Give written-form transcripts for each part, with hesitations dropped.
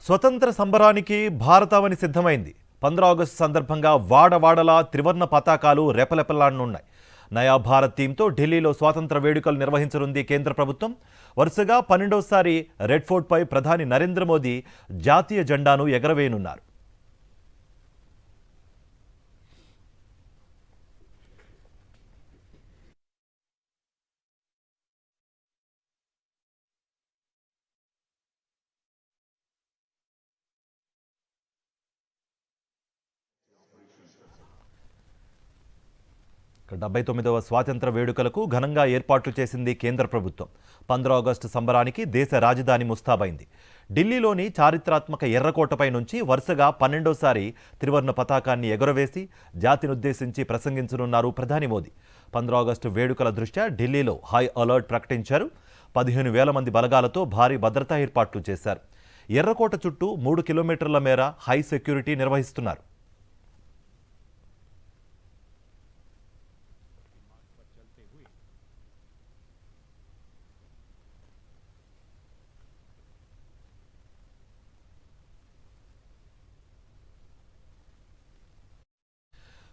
స్వతంత్ర సంబరానికి భారతావని సిద్ధమైంది. 15 ఆగస్టు సందర్భంగా వాడవాడలా త్రివర్ణ పతాకాలు రెపరెపలాడనున్నాయి. నయా భారత్ థీమ్తో ఢిల్లీలో స్వాతంత్ర వేడుకలు నిర్వహించనుంది కేంద్ర ప్రభుత్వం. వరుసగా 12వసారి రెడ్ ఫోర్ట్పై ప్రధాని నరేంద్ర మోదీ జాతీయ జెండాను ఎగరవేయనున్నారు. ఇక 79వ స్వాతంత్ర వేడుకలకు ఘనంగా ఏర్పాట్లు చేసింది కేంద్ర ప్రభుత్వం. 15 ఆగస్టు సంబరానికి దేశ రాజధాని ముస్తాబైంది. ఢిల్లీలోని చారిత్రాత్మక ఎర్రకోటపై నుంచి వరుసగా 12వసారి త్రివర్ణ పతాకాన్ని ఎగురవేసి జాతినుద్దేశించి ప్రసంగించనున్నారు ప్రధాని మోదీ. 15 ఆగస్టు వేడుకల దృష్ట్యా ఢిల్లీలో హై అలర్ట్ ప్రకటించారు. 15,000 మంది బలగాలతో భారీ భద్రతా ఏర్పాట్లు చేశారు. ఎర్రకోట చుట్టూ 3 కిలోమీటర్ల మేర హై సెక్యూరిటీ నిర్వహిస్తున్నారు.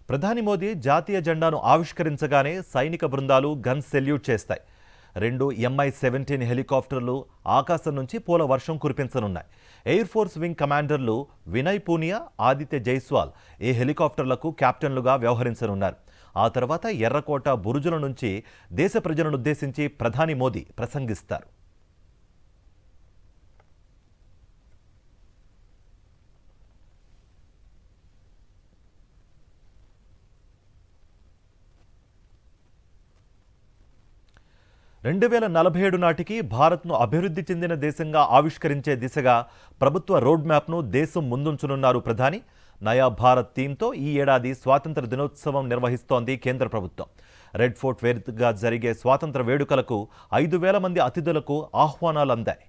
ప్రధాని మోదీ జాతీయ జెండాను ఆవిష్కరించగానే సైనిక బృందాలు గన్ సెల్యూట్ చేస్తాయి. 2 MI-17 హెలికాప్టర్లు ఆకాశం నుంచి పూల వర్షం కురిపించనున్నాయి. ఎయిర్ ఫోర్స్ వింగ్ కమాండర్లు వినయ్ పూనియా, ఆదిత్య జైస్వాల్ ఈ హెలికాప్టర్లకు కెప్టెన్లుగా వ్యవహరించనున్నారు. ఆ తర్వాత ఎర్రకోట బురుజుల నుంచి దేశ ప్రజలను ఉద్దేశించి ప్రధాని మోదీ ప్రసంగిస్తారు. రెండు 2047 నాటికి భారత్ను అభివృద్ధి చెందిన దేశంగా ఆవిష్కరించే దిశగా ప్రభుత్వ రోడ్ మ్యాప్ను దేశం ముందుంచనున్నారు ప్రధాని. నయా భారత్ థీమ్తో ఈ ఏడాది స్వాతంత్ర దినోత్సవం నిర్వహిస్తోంది కేంద్ర ప్రభుత్వం. రెడ్ ఫోర్ట్ వేదికగా జరిగే స్వాతంత్ర వేడుకలకు 5,000 మంది అతిథులకు ఆహ్వానాలు అందాయి.